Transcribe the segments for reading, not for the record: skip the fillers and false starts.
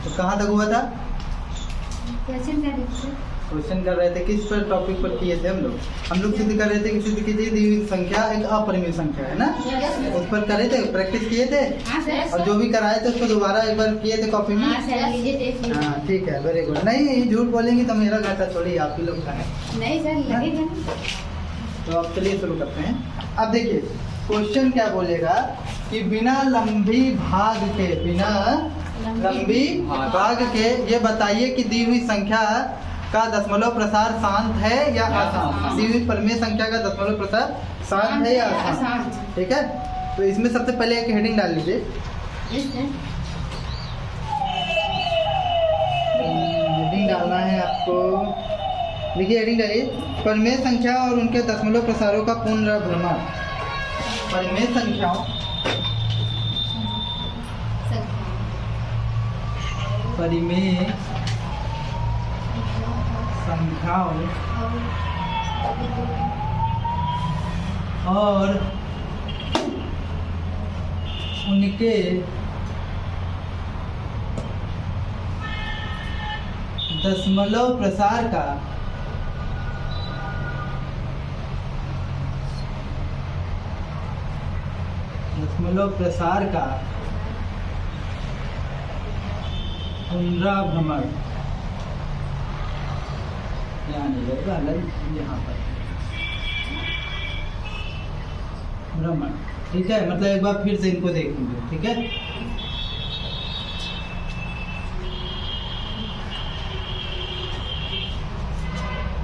तो कहाँ तक हुआ था? क्वेश्चन कर रहे थे किस पर टॉपिक पर किए थे हम लोग सिद्ध कर रहे थे कि सिद्ध कीजिए दी हुई संख्या एक अपरिमेय संख्या है ना, उस पर करे थे, प्रैक्टिस किए थे। और जो भी कराए थे उसको दोबारा एक बार किए थे कॉपी में। हाँ ठीक है, वेरी गुड। नहीं झूठ बोलेंगे तो मेरा घाटा थोड़ी आप ही लोग का है। नहीं सर लगेगा। तो अब चलिए शुरू करते हैं। अब देखिए क्वेश्चन क्या बोलेगा कि बिना लंबी भाग के ये बताइए कि दी हुई संख्या का दशमलव प्रसार शांत है या अशांत। दी हुई परिमेय संख्या का दशमलव प्रसार शांत है या अशांत। ठीक है, तो इसमें सबसे पहले एक हेडिंग डाल लीजिए। हेडिंग डालना है आपको, देखिए हेडिंग डालिए, परिमेय संख्या और उनके दशमलव प्रसारों का पुनर्भ्रमण। परिमेय संख्याओं और उनके दशमलव प्रसार का पुनराभ्रमण यहाँ पर भ्रमण। ठीक है, मतलब एक बार फिर से इनको देखेंगे। ठीक है,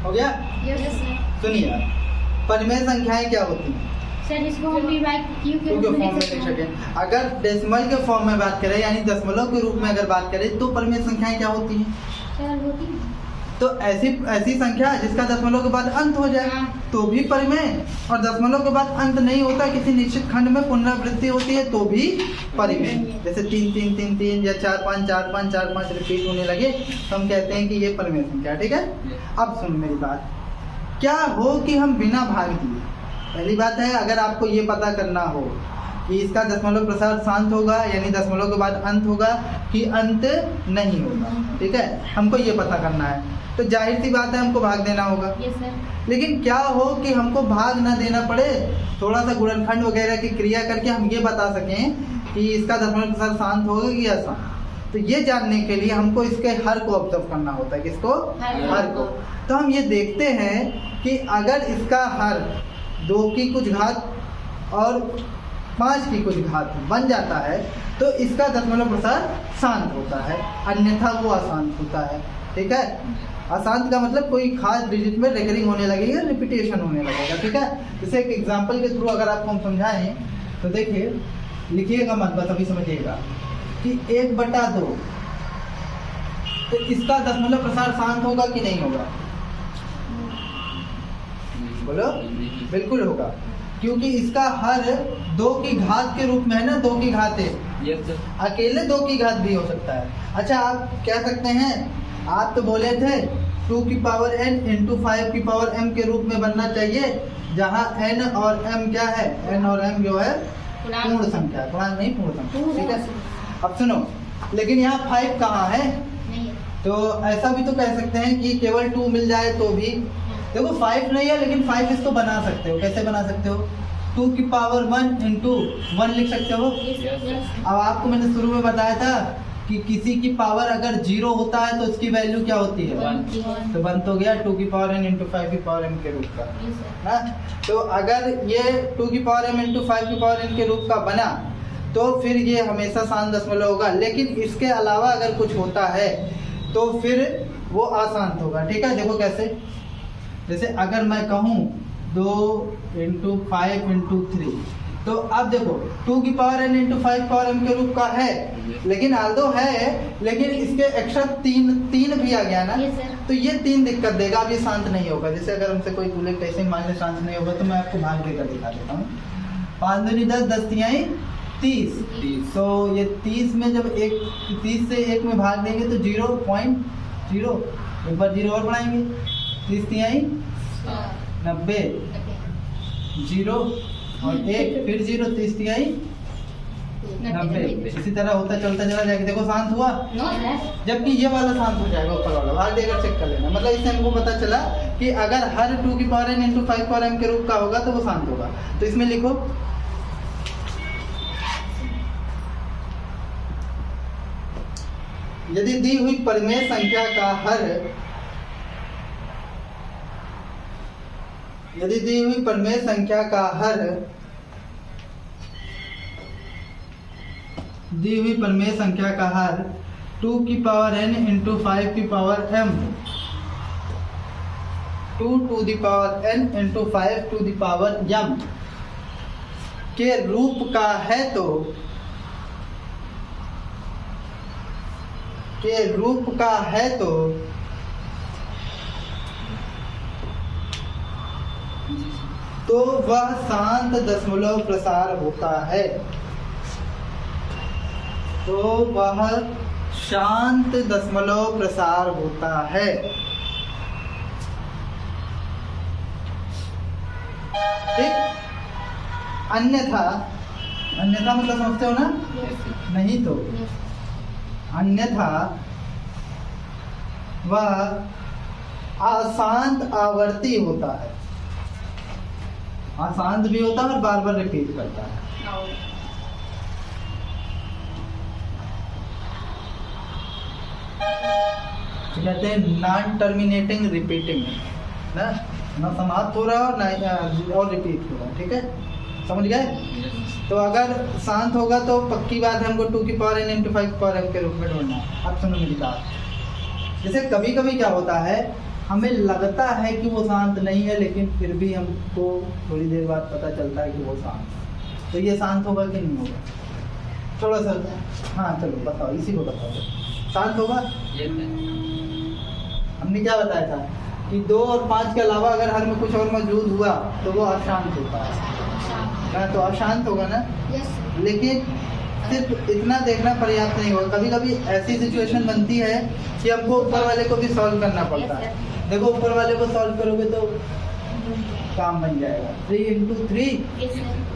हो गया? सुनिए परिमेय संख्याएं क्या होती हैं सर? इसको हम भी क्यू के फॉर्म में लिख सकें। अगर डेसिमल के फॉर्म में बात करें यानी दशमलव के रूप में अगर बात करें तो परिमेय संख्याएं क्या होती हैं सर? होती है तो ऐसी संख्या जिसका दशमलव के बाद अंत हो जाए तो भी परिमेय, और दशमलव के बाद अंत नहीं होता, किसी निश्चित खंड में पुनरावृत्ति होती है तो भी परिमेय। जैसे 3 3 3 3 या 4 5 4 5 4 5 रिपीट होने लगे तो हम कहते हैं कि ये परिमेय संख्या। ठीक है, अब सुन मेरी बात, क्या हो कि हम बिना भाग दिए, पहली बात है अगर आपको ये पता करना हो कि इसका दशमलव प्रसार शांत होगा यानी दशमलव के बाद अंत होगा कि अंत नहीं होगा। ठीक है, हमको ये पता करना है तो जाहिर सी बात है हमको भाग देना होगा। Yes sir. लेकिन क्या हो कि हमको भाग ना देना पड़े, थोड़ा सा गुणनखंड वगैरह की क्रिया करके हम ये बता सकें कि इसका दशमलव प्रसार शांत होगा कि अशांत। तो ये जानने के लिए हमको इसके हर को ऑब्जर्व करना होता है। किसको? हर को। तो हम ये देखते हैं कि अगर इसका हर 2 की कुछ घात और 5 की कुछ घात बन जाता है तो इसका दशमलव प्रसार शांत होता है, अन्यथा वो अशांत होता है। ठीक है, अशांत का मतलब कोई खास डिजिट में रेकरिंग होने लगेगा, रिपीटेशन होने लगेगा। ठीक है, जैसे एक एग्जांपल के थ्रू अगर आपको हम समझाएं तो देखिए, लिखिएगा मत, बस अभी समझिएगा कि 1/2 तो इसका दशमलव प्रसार शांत होगा कि नहीं होगा? बोलो। बिल्कुल होगा, क्योंकि इसका हर 2 की घात के रूप में है ना, 2 की घात है। अकेले 2 की घात भी हो सकता है। अच्छा, आप कह सकते हैं, आप तो बोले थे 2 की पावर n इंटू 5 की पावर m के रूप में बनना चाहिए, जहाँ n और m क्या है? n और m जो है पूर्ण संख्या, पूर्णांक नहीं पूर्ण संख्या। ठीक है, अब सुनो, लेकिन यहाँ 5 कहाँ है? तो ऐसा भी तो कह सकते हैं कि केवल 2 मिल जाए तो भी, देखो 5 नहीं है लेकिन 5 इसको बना सकते हो। कैसे बना सकते हो? 2 की पावर 1 इंटू 1 लिख सकते हो। अब आपको मैंने शुरू में बताया था कि किसी की पावर अगर 0 होता है तो उसकी वैल्यू क्या होती है? 1। तो 1 तो गया 2 की पावर n इंटू 5 की पावर m के रूप का ना। तो अगर ये 2 की पावर m इंटू 5 की पावर n के रूप का बना तो फिर ये हमेशा शांत दशमलव होगा। लेकिन इसके अलावा अगर कुछ होता है तो फिर वो अशांत होगा। ठीक है, देखो कैसे, जैसे अगर मैं कहूँ 2 इंटू 5 इंटू 3, तो अब देखो 2 की power n into 5 power m के रूप का है, लेकिन आल्दो है, लेकिन इसके एक्स्ट्रा 3 भी आ गया ना, तो ये 3 दिक्कत देगा। अब ये शांत नहीं होगा। जैसे अगर हमसे कोई बोले कैसे मान ले शांत नहीं होगा, तो मैं आपको भाग देकर दिखा देता हूँ। 5 दूनी 10, 10 तिहाई 30। तो ये 30 में जब 30 से 1 में भाग देंगे तो 0.0, एक बार 0 और बढ़ाएंगे, 30 तिहाई 90, 0 और 1 फिर 0, 30 तिहाई 90। इसी तरह होता चलता चला जाएगा। देखो शांत हुआ, जबकि ये वाला शांत हो जाएगा ऊपर वाला। बाहर देकर चेक कर लेना। मतलब इससे हमको पता चला कि अगर हर 2 की पावर n × 5 पावर m के रूप का होगा तो वो शांत होगा। तो इसमें लिखो यदि दी हुई परिमेय संख्या का हर यदि दी हुई परिमेय संख्या का हर दी हुई परिमेय संख्या का हर 2 की पावर n × 5 की power m 2 to the power n × 5 to the power m के रूप का है तो वह शांत दशमलव प्रसार होता है। तो वह शांत दशमलव प्रसार होता है। ठीक। अन्यथा मतलब समझते हो ना? नहीं तो अन्यथा वह अशांत आवर्ती होता है। अशांत भी होता है और बार बार रिपीट करता है। कहते हैं नॉन टर्मिनेटिंग रिपीटिंग, ना समाप्त हो रहा और रिपीट हो रहा। ठीक है, समझ गए? तो अगर शांत होगा तो पक्की बात है हमको 2 की पावर n × 5 की पावर m के रूप में ढूंढना है। अब सुनो मेरी बात। जैसे कभी कभी क्या होता है, हमें लगता है कि वो शांत नहीं है, लेकिन फिर भी हमको थोड़ी देर बाद पता चलता है कि वो शांत है। तो ये शांत होगा कि नहीं होगा? थोड़ा सा हाँ चलो बताओ, इसी को बताओ। शांत होगा? हमने क्या बताया था कि 2 और 5 के अलावा अगर हर में कुछ और मौजूद हुआ तो वो अशांत होता है ना, तो अशांत होगा ना। लेकिन सिर्फ इतना देखना पर्याप्त नहीं होगा। कभी कभी ऐसी सिचुएशन बनती है कि हमको ऊपर वाले को भी सॉल्व करना पड़ता है। देखो ऊपर वाले को सॉल्व करोगे तो काम बन जाएगा 3 × 3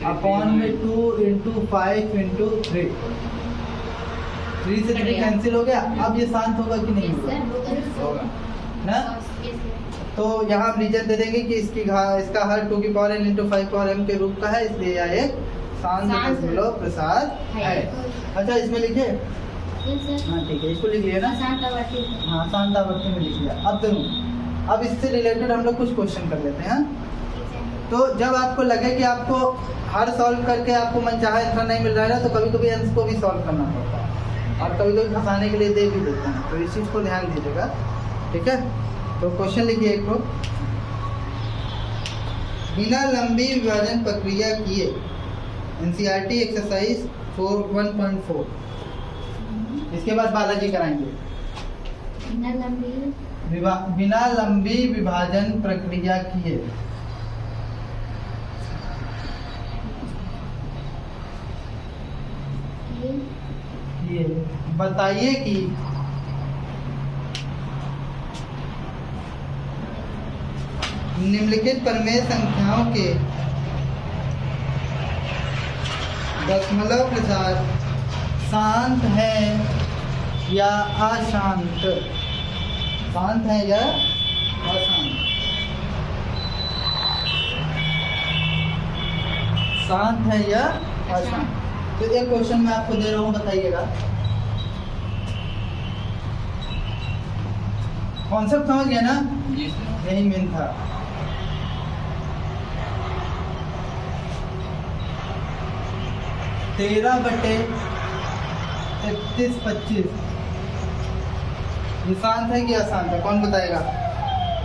अपॉन में 2 × 5 × 3। 3 से 3 कैंसिल हो गया। अब ये शांत होगा कि नहीं होगा ना? तो यहाँ हम रीजन दे देंगे कि इसका हर 2 की पावर n × 5 पावर m के रूप का है, इसलिए यह एक शांत दशमलव प्रसार है। अच्छा इसमें लिखे? हाँ ठीक है, इसको लिख लिया ना? हाँ शांत आवर्ती में लिख लिया। अब देखो, अब इससे रिलेटेड हम लोग कुछ क्वेश्चन कर लेते हैं। तो जब आपको लगे कि आपको हर सॉल्व करके आपको मनचाहा आंसर नहीं मिल रहा है, तो कभी कभी अंश को भी सॉल्व करना पड़ता है और कभी कभी फंसाने के लिए दे भी देते हैं। तो इस चीज़ को ध्यान दीजिएगा। ठीक है, तो क्वेश्चन लिखिए एक को। बिना लंबी विभाजन प्रक्रिया किए NCERT एक्सरसाइज 1.4। इसके बाद बालाजी कराएंगे। बिना लंबी विभाजन प्रक्रिया किए बताइए कि निम्नलिखित परिमेय संख्याओं के दशमलव प्रसार शांत है या अशांत? शांत है या अशांत? शांत है या अशांत? तो एक क्वेश्चन मैं आपको दे रहा हूँ, बताइएगा। कॉन्सेप्ट समझ गया ना? यही मेन था। तेरह बटे 31/25 ये शांत है कि अशांत है? कौन बताएगा?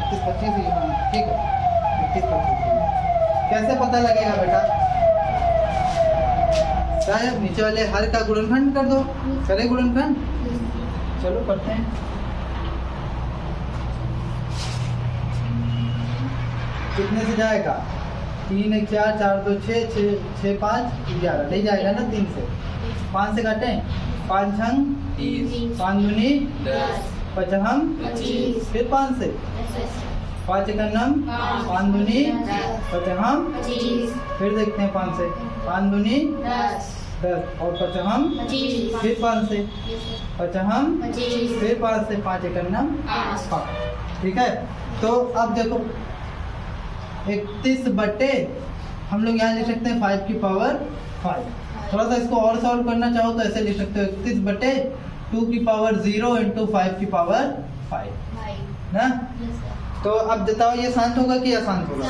31/25 ये शांत, ठीक है। 31/25 कैसे पता लगेगा बेटा? साहब नीचे वाले हर का गुणनखंड कर दो। करे गुणनखंड? चलो करते हैं। कितने से जाएगा? 3 1 4 4 2 6 6 6 5 11 ले जाएगा ना। 3 से 5 से काटें, 5 छंग 5 दूनी 5 हम 25, फिर 5 से 5 एकन्नम 5 दूनी 5 हम 25, फिर देखते हैं 5 से 5 दूनी 10 और पचहम 25 फिर 5 से पचहम 25 फिर 5 से 5 एकम 5। ठीक है, तो अब देखो 31 बटे हम लोग यहाँ लिख सकते हैं 5 की पावर 5। थोड़ा सा इसको और सॉल्व करना चाहो तो ऐसे लिख सकते हो 31 बटे 2 की पावर 0 इंटू 5 की पावर 5 ना। तो अब बताओ ये शांत होगा कि अशांत होगा?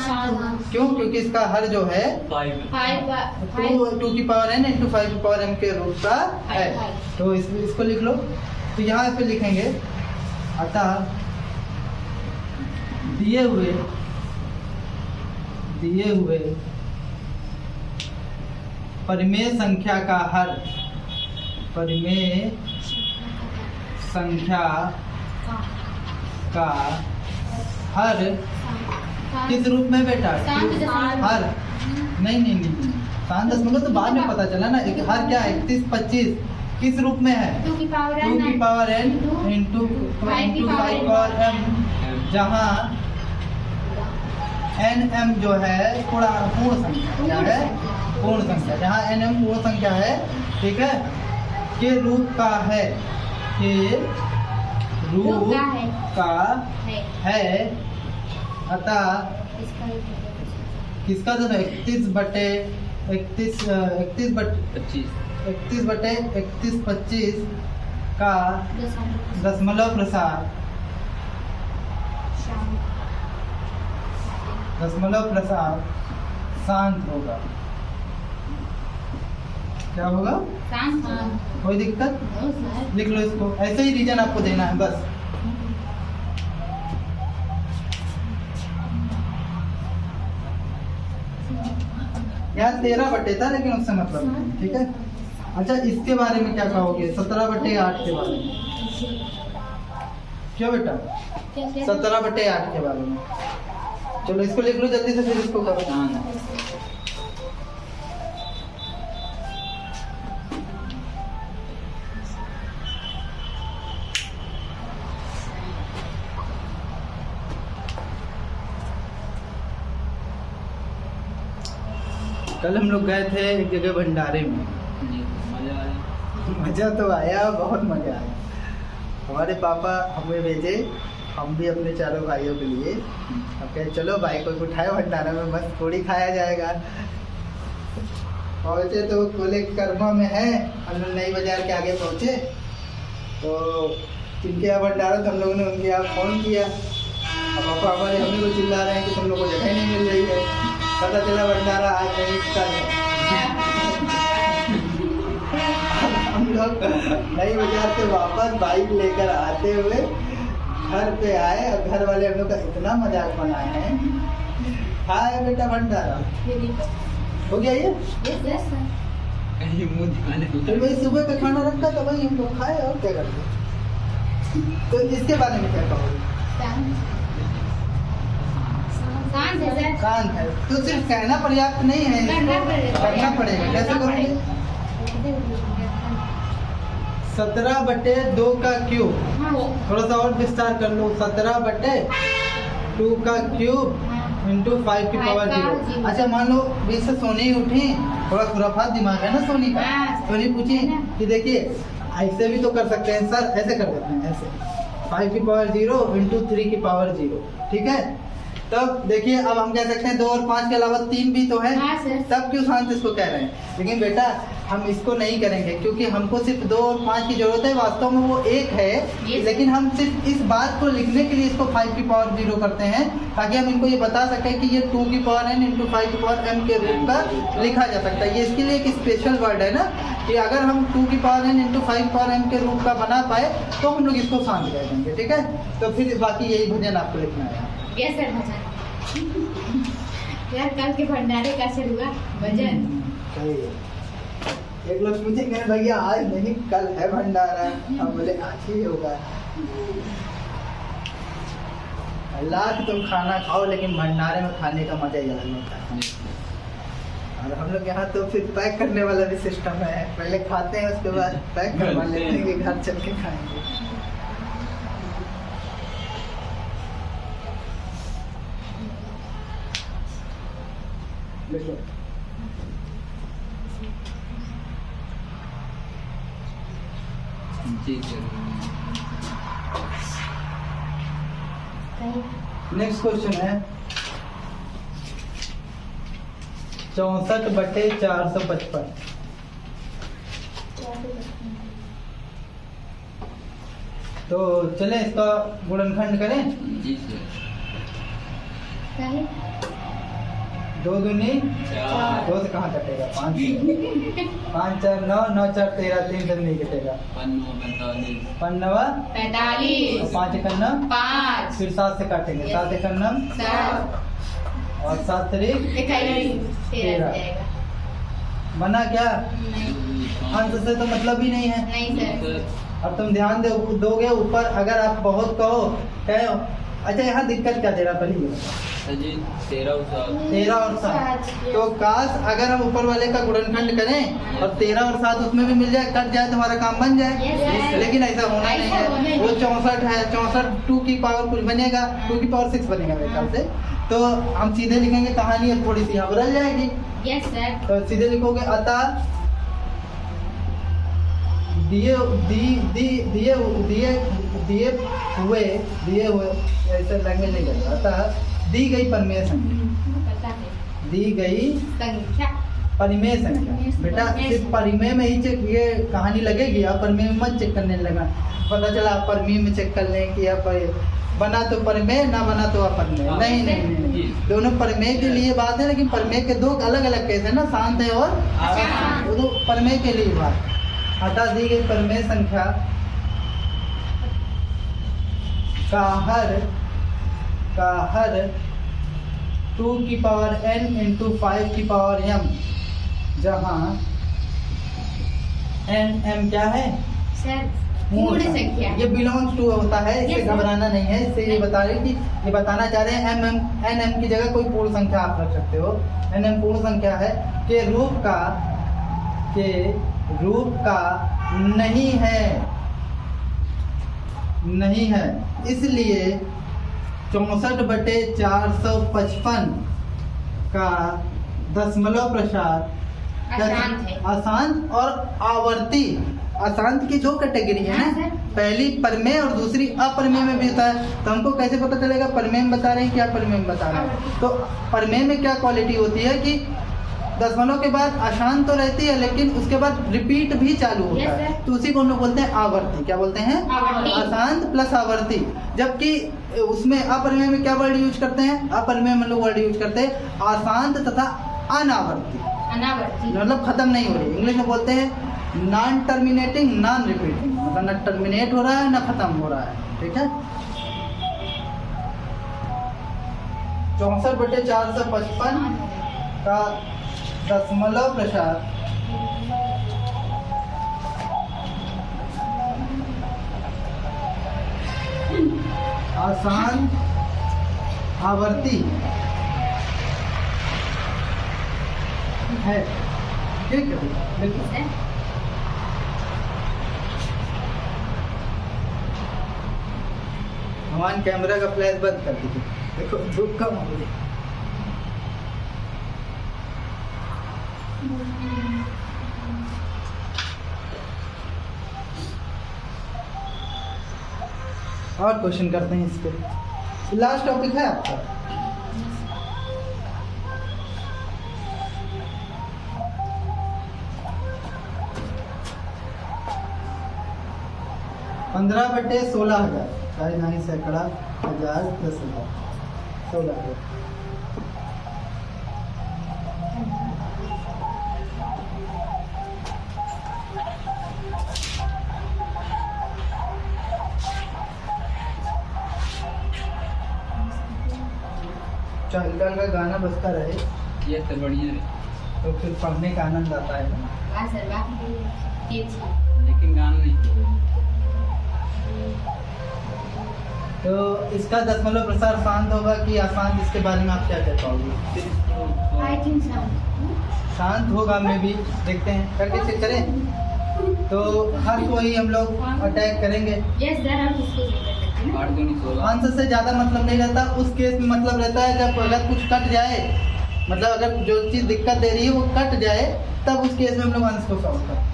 क्यों? क्योंकि इसका हर जो है 2 की पावर n इंटू 5 की पावर m के रूप का है। तो इसको लिख लो। तो यहाँ पे लिखेंगे अतः दिए हुए परिमेय संख्या का हर किस रूप में बेटा? हर नहीं शांत दशमलव तो बाद में पता चला ना। एक हर क्या 31 25 किस रूप में है? 2 की power n into 5 power m, जहाँ nm जो है पूर्ण संख्या क्या है? पूर्ण संख्या। जहाँ nm पूर्ण संख्या है, ठीक है, के रूप का है, के रूप का है। अतः किसका तो 31 बटे 31/25 का दशमलव प्रसार शांत होगा। क्या होगा? कोई दिक्कत? लिख लो इसको। ऐसे ही रीजन आपको देना है बस। यहाँ 13 बटे था लेकिन उससे मतलब नहीं, ठीक है। अच्छा, इसके बारे में क्या कहोगे? 17/8 के बारे में। क्यों बेटा? 17/8 के बारे में। चलो इसको लिख लो जल्दी से, फिर इसको करो। कल हम लोग गए थे एक जगह भंडारे में। मजा तो आया, बहुत मजा आया। हमारे पापा हमें भेजे, हम भी अपने चारों भाइयों के लिए। अब कहे चलो भाई को उठाए भंडारा में, मस्त पूड़ी खाया जाएगा। पहुँचे तो बोले कर्मा में है। हम लोग नई बाजार के आगे पहुँचे तो जिनके यहाँ भंडारा तो हम लोगों ने उनके यहाँ फ़ोन किया। अब पापा हमारे हमें को चिल्ला रहे हैं कि तुम लोग को जगह नहीं मिल रही है। पता चला भंडारा आज नहीं कल है। हम लोग नई बाजार से वापस बाइक लेकर आते हुए घर पे आए और घर वाले हम लोग का इतना मजाक बनाए हैं। खाए बेटा भंडारा हो गया ये। फिर वही सुबह का खाना रखा था, वही हम लोग खाए और क्या करते। तो इसके बारे में क्या कहोगे? शांत है तो सिर्फ कहना पर्याप्त नहीं है, करना पड़ेगा। कैसे करोगे? 17/2 का क्यूब। थोड़ा सा और विस्तार कर लो। 17/2 का क्यूब इंटू 5 की पावर 0। अच्छा मान लो बीच से सोनी उठी, थोड़ा खुराफात दिमाग है ना सोनी का। सोनी पूछी कि देखिए ऐसे भी तो कर सकते हैं सर, ऐसे कर देते हैं, ऐसे 5 की पावर 0 इंटू 3 की पावर 0। ठीक है, तब देखिए अब हम कह सकते हैं 2 और 5 के अलावा 3 भी तो है। तब क्यों शांत इसको कह रहे हैं? लेकिन बेटा हम इसको नहीं करेंगे क्योंकि हमको सिर्फ 2 और 5 की जरूरत है। वास्तव में वो 1 है, लेकिन हम सिर्फ इस बात को लिखने के लिए इसको 5 की पावर 0 करते हैं ताकि हम इनको ये बता सकें कि ये 2 की पावर n इंटू 5 की पावर m के रूप का लिखा जा सकता है। ये इसके लिए एक स्पेशल वर्ड है ना कि अगर हम 2 की पावर n इंटू 5 की पावर m के रूप का बना पाए तो हम लोग इसको शांत कह देंगे। ठीक है, तो फिर बाकी यही भजन आपको लिखना है। यार कल के भंडारे कैसे हुआ भजन? एक लोग पूछेंगे भैया आज नहीं कल है भंडारा, हम बोले आज ही होगा। लाख तुम खाना खाओ लेकिन भंडारे में खाने का मजा ही अलग होता है। और हम लोग यहाँ तो फिर पैक करने वाला भी सिस्टम है, पहले खाते हैं उसके बाद पैक करवा लेते हैं कि घर चल के खाएंगे। जी सर। नेक्स्ट क्वेश्चन है 64/455। तो चले इसका गुणनखंड करें। जी सर। दो दूनी चार। दो से कहाँ कटेगा? 5 5 4 9 9 4 13 3 से नहीं कटेगा। 5 45 5 1 5 फिर 7 से काटेंगे। 7 1 7 और 7 3 13 बना क्या? अंश से तो मतलब ही नहीं है। नहीं सर। अब तुम ध्यान दोगे ऊपर, अगर आप बहुत कहो। अच्छा यहाँ दिक्कत क्या दे रहा पहले ये बताओ। 13 और 7। तो काश अगर हम ऊपर वाले का गुणनखंड करें और 13 और 7 उसमें भी मिल जाए, कट जाए तो हमारा काम बन जाए। लेकिन ऐसा होना नहीं है। वो 64 है, 64 2 की पावर कुछ बनेगा, 2 की पावर 6 बनेगा मेरे ख्याल से। तो हम सीधे लिखेंगे, कहानी थोड़ी सी यहाँ बदल जाएगी। Yes sir. तो सीधे लिखोगे अतः दिए हुए ऐसे लैंग्वेज नहीं करता। अतः दी गई परिमेय संख्या, पता है दी गई संख्या परिमेय संख्या। बेटा सिर्फ परिमेय में ही चेक ये कहानी लगेगी, आप परिमेय में मत चेक करने लगा। पता चला आप परिमेय में चेक कर लें कि आप बना तो परिमेय, ना बना तो अपरिमेय। नहीं नहीं नहीं, दोनों परिमेय के लिए बात है, लेकिन परिमेय के दो अलग अलग केस है ना, शांत है और वो तो परिमेय के लिए बात। अतः दी गई परिमेय संख्या का हर 2 की पावर n इंटू 5 की पावर m, जहाँ n m क्या है? सर पूर्ण संख्या। ये बिलोंग्स टू होता है, इससे Yes, sir. घबराना नहीं है। इससे ये बता रहे कि ये बताना चाह रहे हैं n m की जगह कोई पूर्ण संख्या आप रख सकते हो। n m पूर्ण संख्या है के रूप का नहीं है, इसलिए 64/455 का दशमलव प्रसार अशांत है। अशांत और आवर्ती। अशांत की दो कैटेगरी है हाँ, ना, सर। पहली परिमेय और दूसरी अपरिमेय में भी होता है। तो हमको कैसे पता चलेगा परिमेय में बता रहे हैं क्या परिमेय में बता रहे हैं? तो परिमेय में क्या क्वालिटी होती है कि दशमलव के बाद अशांत तो रहती है, लेकिन उसके बाद रिपीट भी चालू होता Yes, है। sir. तो उसी को हम लोग बोलते हैं आवर्ती। क्या बोलते हैं? आवर्ती। अशांत प्लस आवर्ती। जबकि उसमें अपरिमेय में क्या वर्ड यूज करते हैं? अपरिमेय में लोग वर्ड यूज करते हैं अशांत तथा अनावर्ती, अनावर्ती। मतलब खत्म नहीं हो रही। इंग्लिश में बोलते हैं नॉन टर्मिनेटिंग नॉन रिपीटिंग, मतलब न टर्मिनेट हो रहा है न खत्म हो रहा है। ठीक है। 64/455 का दशमलव प्रसार आसान आवर्ती है। ठीक है, बिल्कुल। भगवान कैमरा का फ्लैश बंद कर दीजिए, देखो धूप कम हो गई। और क्वेश्चन करते हैं इस पे। लास्ट टॉपिक है आपका। पंद्रह बटे 16,000, सारी नानी सैकड़ा, हजार, 10,000, 16,000। चंदन का गाना बजता रहे ये तो बढ़िया है, तो फिर पढ़ने का आनंद आता है ना। वाह सर वाह, ये थी। लेकिन गाना नहीं। तो इसका दशमलव प्रसार शांत होगा कि अशांत, इसके बारे में आप क्या कह पाओगे? I think so. शांत होगा, में भी देखते हैं, करके चेक करें। तो हर कोई हम लोग अटैक करेंगे। यस सर, हम इसको नहीं कर सकते ना। 8 दूनी 16। अंश से ज़्यादा मतलब नहीं रहता। उस केस में मतलब रहता है जब अगर कुछ कट जाए, मतलब अगर जो चीज़ दिक्कत दे रही है वो कट जाए, तब उस केस में हम लोग अंश को सॉल्व करते हैं।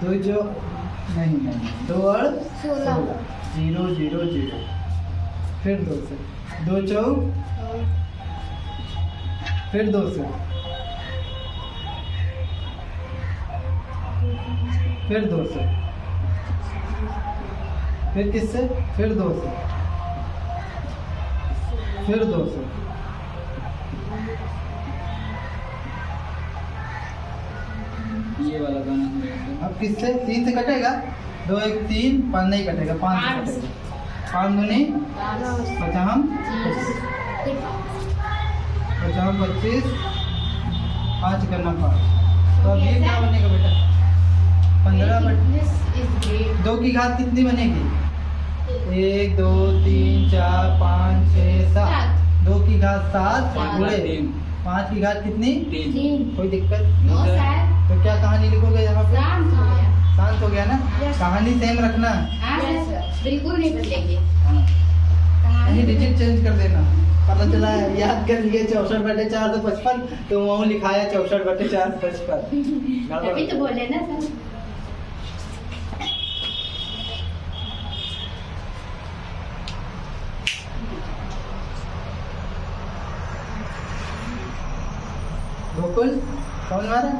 दो जो नहीं 2 और 16 0 0 0 फिर 2 से 2 चौक फिर 2 से फिर 2 से फिर किससे फिर 2 से फिर 2 से ये वाला गाना सुनेगा। अब किससे 3 से कटेगा 2 1 3 5 नहीं कटेगा 5 से कटेगा 5 दूनी 50 25 5 करना 5 तो अब ये क्या बनेगा बेटा 15 बट 2 की घात कितनी बनेगी 1 2 3 4 5 6 7 2 की घात 7 पूरे 5 की घात कितनी 3 कोई दिक्कत तो क्या कहानी लिखोगे यहाँ पे शांत हो गया ना कहानी सेम रखना बिल्कुल नहीं बदलेंगे कहीं डिजिट चेंज कर देना पता चला याद कर लिए 64/455 तो वहाँ लिखाया 64/455 तभी तो बोले ना सर गोकुल कौन मारा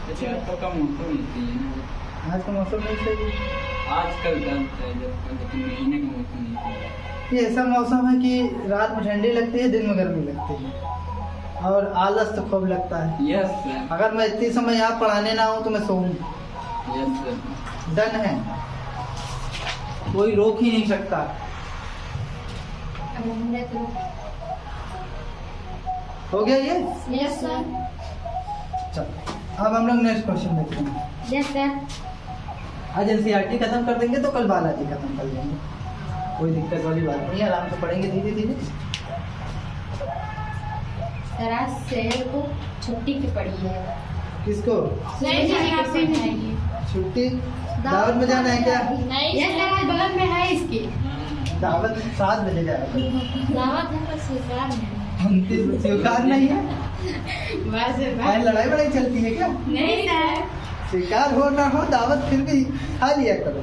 अच्छा आपका कम मौसम मिलती है ना आज का मौसम नहीं सही आजकल का लेकिन महीने का मौसम नहीं है। ये ऐसा मौसम है कि रात में ठंडी लगती है दिन में गर्मी लगती है और आलस तो खूब लगता है यस सर अगर मैं इतनी समय यहाँ पढ़ाने ना आऊँ तो मैं सोऊं यस सर डन है कोई रोक ही नहीं सकता हो गया ये यस सर चलो अब हम लोग नेक्स्ट क्वेश्चन देखते हैं यस सर आज एनसीईआरटी खत्म कर देंगे तो कल बालाजी खत्म कर देंगे कोई दिक्कत वाली बात नहीं है आराम से पढ़ेंगे धीरे धीरे सर आज शहर को छुट्टी की पड़ी है किसको नहीं छुट्टी दावत में जाना है क्या यस सर आज बगल में है इसकी दावत 7 बजे जाएगा दावत है पर स्वीकार नहीं 29 स्वीकार नहीं है बस भाई लड़ाई बड़ाई चलती है क्या नहीं सर स्वीकार हो ना हो दावत फिर भी खा लिया करो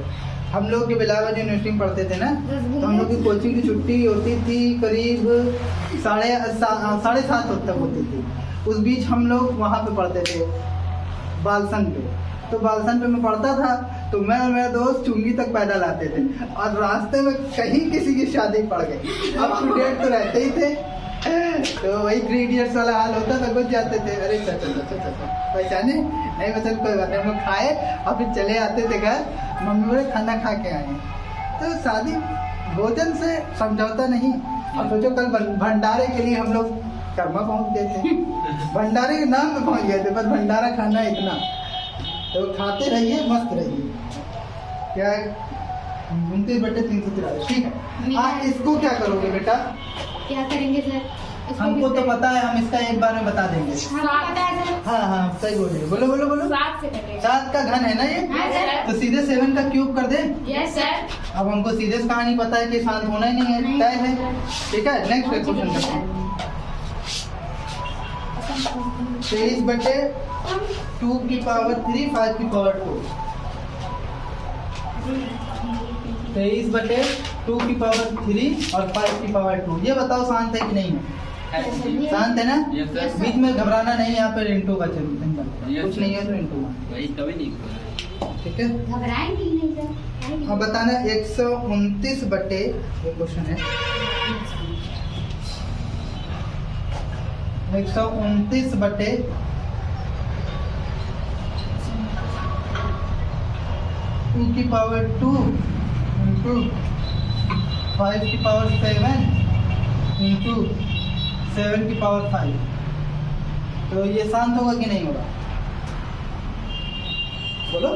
हम लोग के बिलावल यूनिवर्सिटी में पढ़ते थे ना तो हम लोग की कोचिंग की छुट्टी होती थी करीब 7:30 तक होती थी उस बीच हम लोग वहाँ पे पढ़ते थे बालसन पे तो बालसन पे मैं पढ़ता था तो मैं और मेरा दोस्त चुंगी तक पैदल आते थे और रास्ते में कहीं किसी की शादी पड़ गई अब स्टूडेंट तो रहते ही थे तो वही 3 इडियट्स वाला हाल होता था कुछ जाते थे अरे चाचा पहचाने नहीं मतलब कोई बात नहीं हम लोग खाए और फिर चले आते थे घर मम्मी बोले खाना खा के आए तो शादी भोजन से समझौता नहीं अब सोचो कल भंडारे के लिए हम लोग कर्मा पहुंच गए थे भंडारे के नाम पे पहुंच गए थे बस भंडारा खाना इतना तो खाते रहिए मस्त रहिए क्या 29/343 ठीक है हाँ इसको क्या करोगे बेटा क्या करेंगे सर हमको तो पता है हम इसका एक बार में बता देंगे पता है सर हाँ हाँ सही बोल रही हो बोलो बोलो बोलो 7 से करेंगे 7 का घन है ना ये हाँ सर तो सीधे 7 का क्यूब कर दे यस सर अब हमको सीधे से कहानी पता है कि शांत होना ही नहीं है तय है ठीक है नेक्स्ट क्वेश्चन करते हैं 23/2 की पावर 3 5 की पावर 2 23/2 की पावर 3 और 5 की पावर 2 ये बताओ शांत है कि नहीं है शांत है ना यस सर बीच में घबराना नहीं यहाँ पे इंटू का सिंबल कुछ नहीं है तो इंटू वही कभी नहीं ठीक है घबराएंगे नहीं सर अब बताना 129 बटे ये क्वेश्चन है 129 बटे 2 की पावर 2 इंटू 5 की पावर 7 इंटू 7 की पावर 5 तो ये शांत होगा कि नहीं होगा बोलो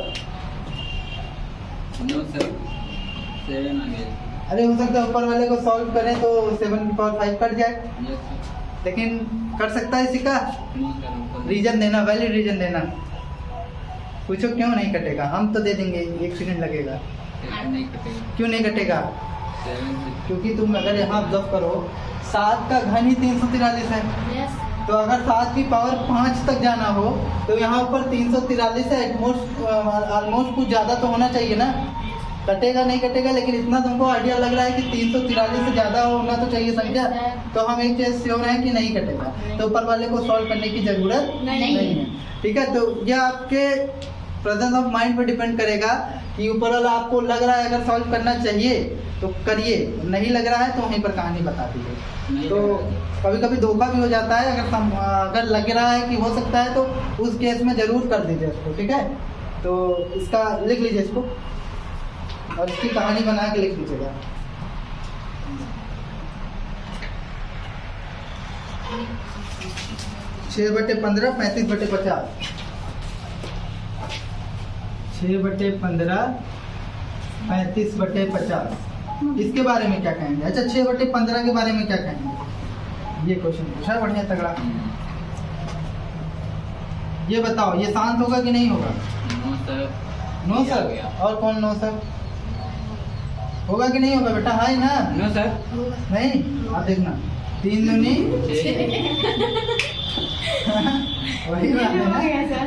नो सर 7 आ गया अरे हो सकता है ऊपर वाले को सॉल्व करें तो 7 की पावर 5 कट जाए यस सर लेकिन कर सकता है इसी का नो सर रीजन देना वैलिड रीजन देना पूछो क्यों नहीं कटेगा हम तो दे देंगे 1 सेकंड लगेगा नहीं कटेगा क्यों नहीं कटेगा 7 से क्योंकि तुम अगर यहाँ ऑब्जर्व करो 7 का घन ही 343 है यस तो अगर 7 की पावर 5 तक जाना हो तो यहाँ ऊपर 343 है, ऑलमोस्ट कुछ ज़्यादा तो होना चाहिए ना। कटेगा नहीं कटेगा, लेकिन इतना तुमको आइडिया लग रहा है कि 343 से ज़्यादा होना तो चाहिए संख्या। तो हम एक चीज़ श्योर है कि नहीं कटेगा, तो ऊपर वाले को सॉल्व करने की ज़रूरत नहीं है। ठीक है, तो यह आपके प्रेजेंस ऑफ माइंड पर डिपेंड करेगा कि ऊपर वाला आपको लग रहा है अगर सॉल्व करना चाहिए तो करिए, नहीं लग रहा है तो वहीं पर कहानी बता दीजिए। तो कभी कभी धोखा भी हो जाता है, अगर लग रहा है कि हो सकता है तो उस केस में ज़रूर कर दीजिए इसको। ठीक है, तो इसका लिख लीजिए इसको और इसकी कहानी बना के लिख लीजिएगा। छः बटे 15 35/50। 6/15 35/50। इसके बारे में क्या कहेंगे? अच्छा, 6/15 के बारे में क्या कहेंगे? ये क्वेश्चन पूछा है बढ़िया तगड़ा। ये बताओ, ये शांत होगा कि नहीं होगा? No sir. No sir. और कौन नो सर? होगा कि नहीं होगा बेटा? हाय ना? No sir. नहीं, आप देखना 3 दूनी वही बात है ना,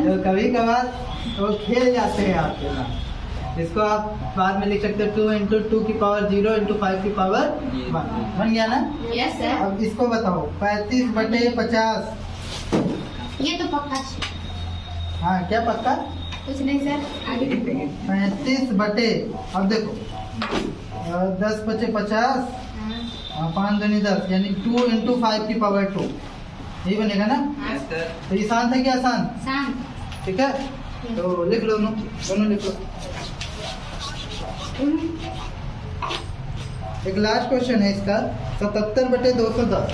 तो कभी कभार तो खेल जाते हैं आपके साथ। इसको आप बाद में लिख सकते हो 2 × 2 की पावर 0 × 5 की पावर 1। बन गया ना? Yes sir. अब इसको बताओ 35/50। ये तो पक्का है। हाँ, क्या पक्का? कुछ नहीं सर, आगे 35 बटे, अब देखो 10/50, 5 दूनी 10, यानी 2 × 5 की पावर 2। यही बनेगा ना? Yes sir. तो ये शांत है क्या? आसान। शांत। ठीक है, तो लिख लो दोनों लिख लो। एक लास्ट क्वेश्चन है इसका, 77/210।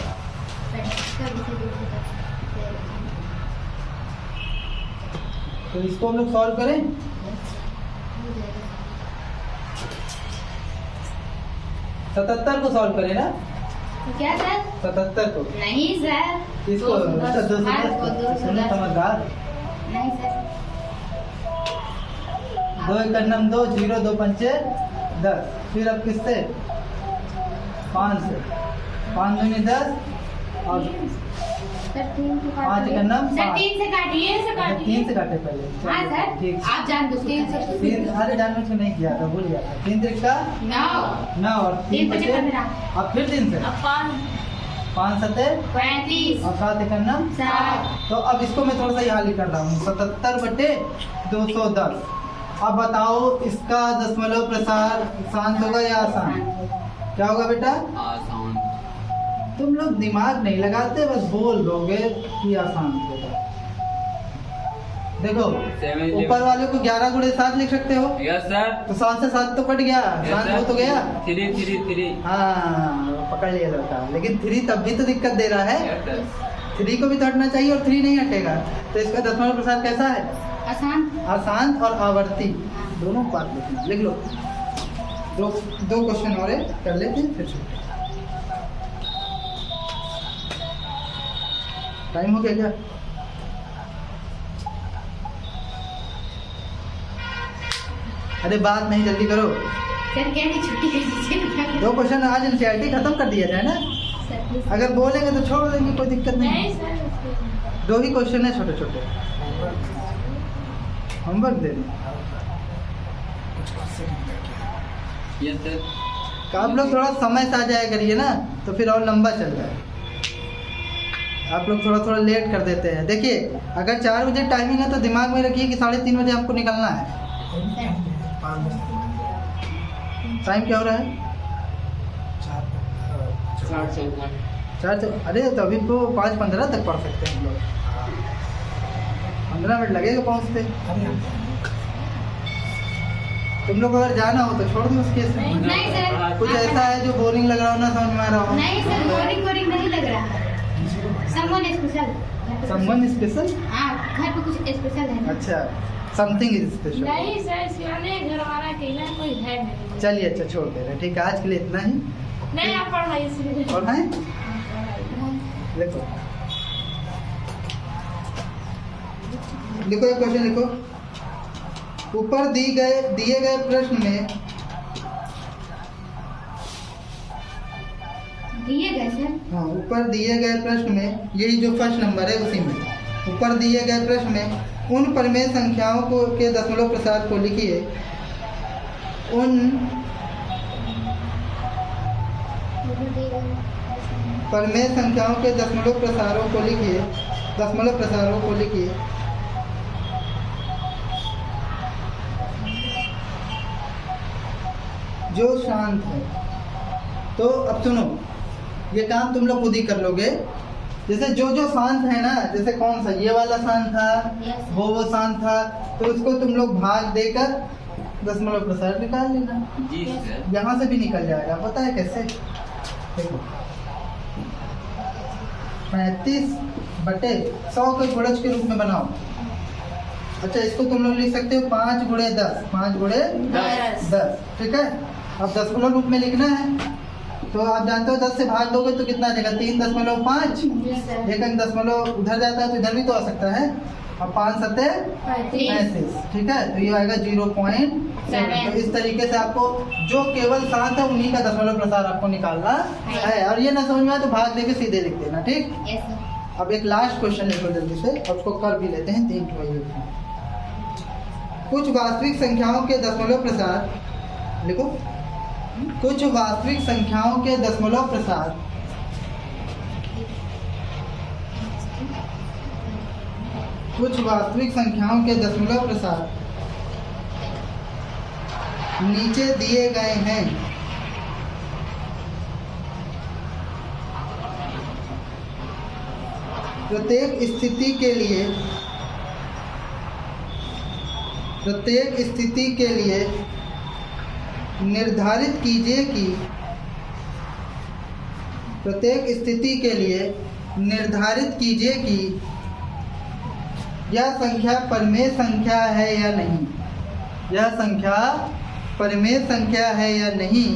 तो इसको हम लोग सॉल्व करें। 77 को सॉल्व करें ना? क्या सर? 77 को नहीं सर। इसको अच्छा 210 सुनो समझदार। नहीं सर। 2 × 2 0 2 5 10। फिर अब किससे? 5 से। 5 दूनी 10 और सर 3 से 5 × 9 सर 3 से काटिए, से काटिए। 3 से काटे पहले। हाँ सर, ठीक। आप जान दो 3 से। 3 अरे जानबूझ के नहीं किया था, भूल गया था। 3 त्रिका 9 9 और 3 3 बचे 15। अब फिर 3 से अब 5 7 35 और 7 × 9 7। तो अब इसको मैं थोड़ा सा यहाँ लिख कर रहा हूँ 77/210। अब बताओ इसका दशमलव प्रसार शांत होगा या आसान? क्या होगा बेटा? आसान। तुम लोग दिमाग नहीं लगाते, बस बोल दोगे कि आसान होगा। देखो ऊपर वाले को 11 × 7 लिख सकते हो। Yes sir. तो 7 से 7 तो कट गया, शांत हो तो गया। 3 हाँ, पकड़ लिया लड़का, लेकिन 3 तब भी तो दिक्कत दे रहा है। Yes sir. 3 को भी तो हटना चाहिए और 3 नहीं हटेगा। तो इसका दशमलव प्रसार कैसा है? आसान। आसान और आवर्ती, दोनों बात लिखना। लिख लो। दो क्वेश्चन और कर लेते हैं, फिर टाइम हो गया क्या? अरे बात नहीं, जल्दी करो। सर क्या नहीं, छुट्टी कर दीजिए। 2 क्वेश्चन आज एनसीईआरटी खत्म कर दिया जाए ना। सर अगर बोलेंगे तो छोड़ देंगे, कोई दिक्कत नहीं। नहीं सर। 2 ही क्वेश्चन है छोटे छोटे, होमवर्क दे दें। Yes sir. आप लोग थोड़ा समय से आ जाया करिए ना, तो फिर और लंबा चल रहा है। आप लोग थोड़ा लेट कर देते हैं। देखिए, अगर 4 बजे टाइमिंग है तो दिमाग में रखिए कि 3:30 बजे आपको निकलना है। टाइम क्या हो रहा है? 4। अरे तो अभी तो 5:15 तक पढ़ सकते हैं हम लोग। 15 मिनट लगेगा पहुँचते। तुम लोग अगर जाना हो तो छोड़ दो उस केस में। नहीं सर। कुछ ऐसा है जो बोरिंग लग रहा हो ना, समझ में आ रहा हो? नहीं सर, बोरिंग नहीं लग रहा। Someone special. Someone special? हाँ, घर पे कुछ स्पेशल है। अच्छा, समथिंग इज स्पेशल। नहीं सर, सिवाने घर वाला कहना कोई है नहीं। चलिए, अच्छा छोड़ दे रहे हैं। ठीक है, आज के लिए इतना ही। नहीं, आप पढ़ाइए। और है लिखो, एक क्वेश्चन लिखो। ऊपर दिए गए प्रश्न में दिए गए सर। हाँ, ऊपर दिए गए प्रश्न में यही जो फर्स्ट नंबर है उसी में ऊपर दिए गए प्रश्न में उन परिमेय संख्याओं को के दशमलव प्रसार को लिखिए। उन परिमेय संख्याओं के दशमलव प्रसारों को लिखिए। दशमलव प्रसारों को लिखिए। जो शांत है। तो अब सुनो, ये काम तुम लोग खुद ही कर लोगे। जैसे जो जो शांत है ना, जैसे कौन सा ये वाला शांत था, वो शांत था, तो उसको तुम लोग भाग देकर दशमलव प्रसार निकाल लेना। जी सर। यहाँ से भी निकल जाएगा। पता है कैसे? देखो 35/100 को गुणज के रूप में बनाओ। अच्छा, इसको तुम लोग लिख सकते हो 5 × 10, 5 × 10, ठीक है। अब दशमलव रूप में लिखना है, तो आप जानते हो 10 से भाग दोगे तो कितना आ जाएगा? 3.5। एक अंक दशमलव उधर जाता है तो इधर भी तो आ सकता है। अब 5 × 7 = 35, ठीक है। तो ये आएगा 0.7। तो इस तरीके से आपको जो केवल शांत है उन्हीं का दशमलव प्रसार आपको निकालना है। और ये ना समझ में आए तो भाग देके सीधे लिख देना, ठीक। अब एक लास्ट क्वेश्चन लिखो जल्दी से, और उसको कर भी लेते हैं। 3 ठो। कुछ वास्तविक संख्याओं के दशमलव प्रसार लिखो। कुछ वास्तविक संख्याओं के दशमलव प्रसार कुछ वास्तविक संख्याओं के दशमलव प्रसार नीचे दिए गए हैं। प्रत्येक स्थिति के लिए निर्धारित कीजिए कि यह संख्या परिमेय संख्या है या नहीं। यह संख्या परिमेय संख्या है या नहीं।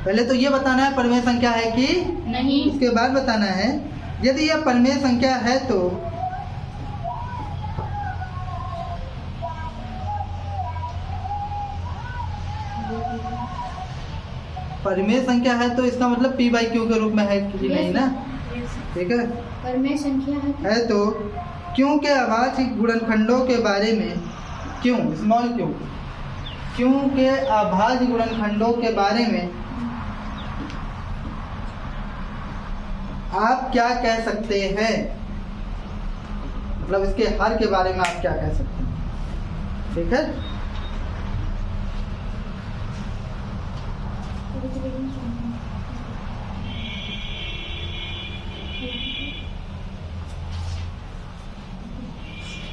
पहले तो ये बताना है परिमेय संख्या है कि नहीं। उसके बाद बताना है यदि यह परिमेय संख्या है तो परिमेय संख्या है तो इसका मतलब p/q के रूप में है कि नहीं ना, ठीक है। परिमेय संख्या है तो क्यों के अभाज्य गुणनखंडों के बारे में, क्यों के अभाज्य गुणनखंडों के बारे में आप क्या कह सकते हैं। मतलब इसके हर के बारे में आप क्या कह सकते हैं, ठीक है।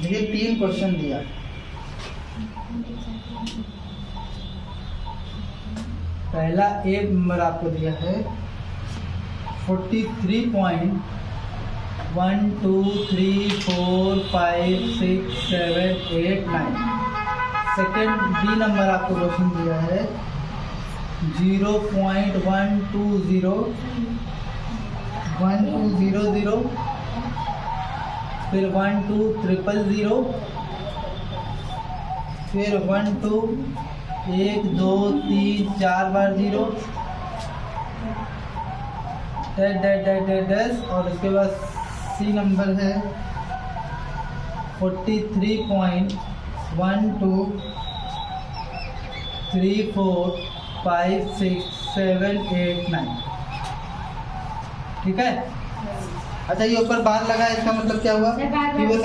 देखिए 3 क्वेश्चन दिया। पहला ए नंबर आपको दिया है 43.1 2 3 4 5 6 7 8 9। सेकेंड बी नंबर आपको क्वेश्चन दिया है 0.120 1200, फिर 1200, फिर 12 1 2 3 4 बार 0 डैश, और उसके बाद सी नंबर है 43.1 2 3 4 5 6 7 8 9, ठीक है। अच्छा, ये ऊपर बार लगा, इसका मतलब क्या हुआ सर, बार कि वो